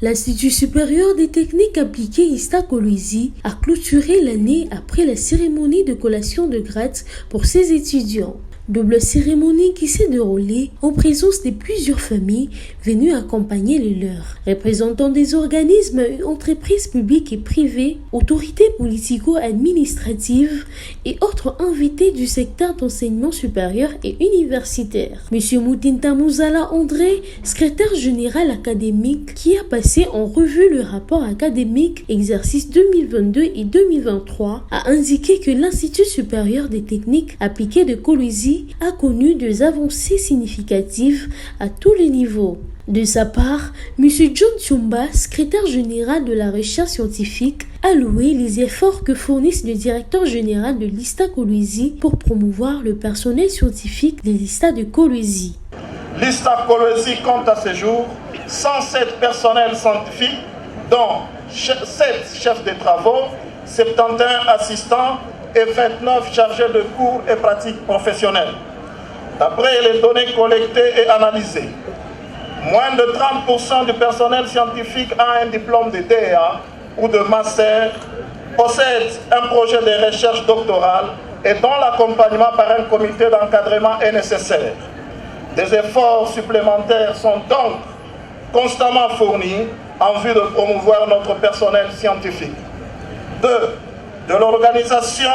L'Institut supérieur des techniques appliquées ISTA Kolwezi a clôturé l'année après la cérémonie de collation de grade pour ses étudiants. Double cérémonie qui s'est déroulée en présence de plusieurs familles venues accompagner les leurs. Représentants des organismes et entreprises publiques et privées, autorités politico-administratives et autres invités du secteur d'enseignement supérieur et universitaire. Monsieur Moutinta Mouzala André, secrétaire général académique, qui a passé en revue le rapport académique exercice 2022 et 2023, a indiqué que l'Institut supérieur des techniques appliquées de Kolwezi a connu des avancées significatives à tous les niveaux. De sa part, M. John Tchumba, secrétaire général de la recherche scientifique, a loué les efforts que fournissent le directeur général de l'ISTA Kolwezi pour promouvoir le personnel scientifique de l'ISTA de Kolwezi. L'ISTA Kolwezi compte à ce jour 107 personnels scientifiques, dont 7 chefs de travaux, 71 assistants et 29 chargés de cours et pratiques professionnelles. D'après les données collectées et analysées, moins de 30% du personnel scientifique a un diplôme de DEA ou de master, possède un projet de recherche doctorale et dont l'accompagnement par un comité d'encadrement est nécessaire. Des efforts supplémentaires sont donc constamment fournis en vue de promouvoir notre personnel scientifique. 2. De l'organisation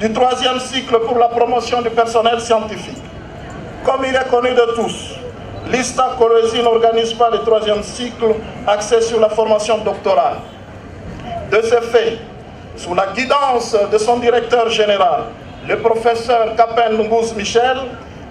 du 3e cycle pour la promotion du personnel scientifique. Comme il est connu de tous, l'ISTA Kolwezi n'organise pas le 3e cycle axé sur la formation doctorale. De ce fait, sous la guidance de son directeur général, le professeur Kapen Ngouz Michel,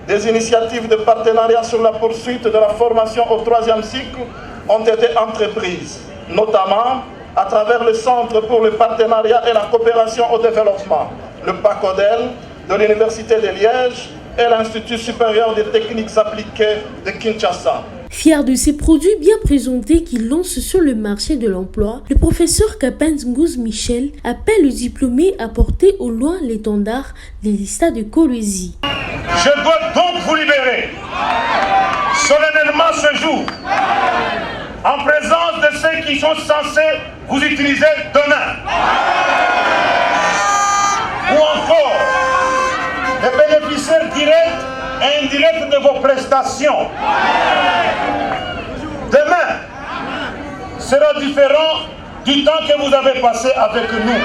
des initiatives de partenariat sur la poursuite de la formation au 3e cycle ont été entreprises, notamment à travers le Centre pour le partenariat et la coopération au développement, le PACODEL de l'Université de Liège et l'Institut supérieur des techniques appliquées de Kinshasa. Fier de ces produits bien présentés qu'il lance sur le marché de l'emploi, le professeur Kapen Ngouz Michel appelle le diplômé à porter au loin l'étendard de l'ISTA de Kolwezi. Je dois donc vous libérer solennellement ce jour, en présence de ceux qui sont censés vous utiliser demain. Ou encore, les bénéficiaires directs et indirects de vos prestations. Demain sera différent du temps que vous avez passé avec nous.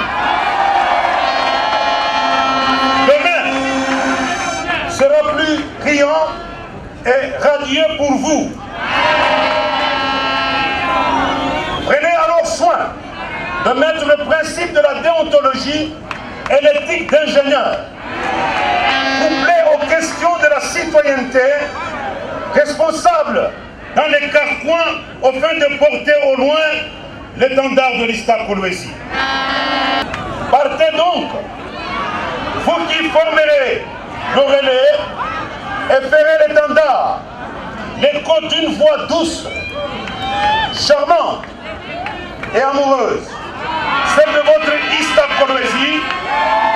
Demain sera plus criant et radieux pour vous. Prenez alors soin de mettre le principe de la déontologie et l'éthique d'ingénieur, couplé aux questions de la citoyenneté, responsable dans les carcoins au fin de porter au loin l'étendard de l'ISTA Kolwezi. Partez donc, vous qui formerez le relais et ferez l'étendard, l'écho d'une voix douce, charmante et amoureuse, celle de votre ISTA Kolwezi,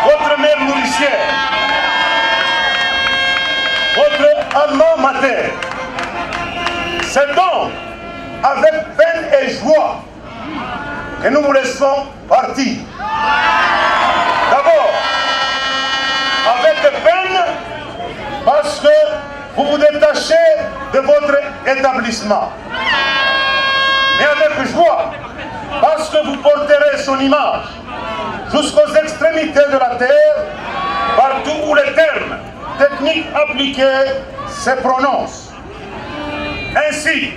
votre mère nourricière, votre alma mater. C'est donc avec peine et joie que nous vous laissons partir. D'abord, avec peine, parce que vous vous détachez de votre établissement. Mais avec joie, parce que vous porterez son image jusqu'aux extrémités de la terre, partout où les termes techniques appliqués se prononcent. Ainsi,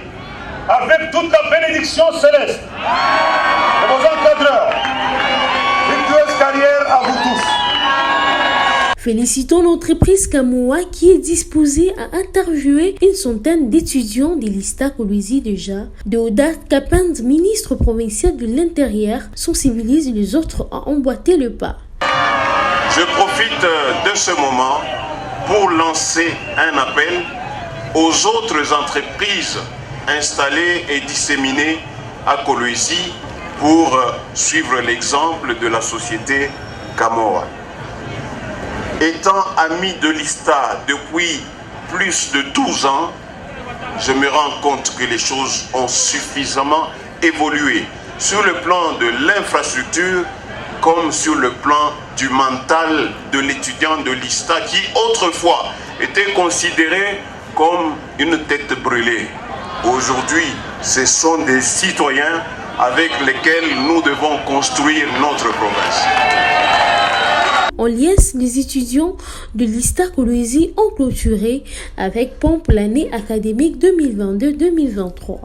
avec toute la bénédiction céleste de vos encadreurs, virtueuse carrière à vous tous. Félicitons l'entreprise Kamoa qui est disposée à interviewer une centaine d'étudiants de l'ISTA Kolwezi déjà. Deodat Kapend, ministre provincial de l'Intérieur, sensibilise les autres à emboîter le pas. Je profite de ce moment pour lancer un appel aux autres entreprises installées et disséminées à Kolwezi pour suivre l'exemple de la société Kamoa. Étant ami de l'ISTA depuis plus de 12 ans, je me rends compte que les choses ont suffisamment évolué sur le plan de l'infrastructure comme sur le plan du mental de l'étudiant de l'ISTA qui autrefois était considéré comme une tête brûlée. Aujourd'hui, ce sont des citoyens avec lesquels nous devons construire notre province. En liesse, les étudiants de l'ISTA Kolwezi ont clôturé avec pompe l'année académique 2022-2023.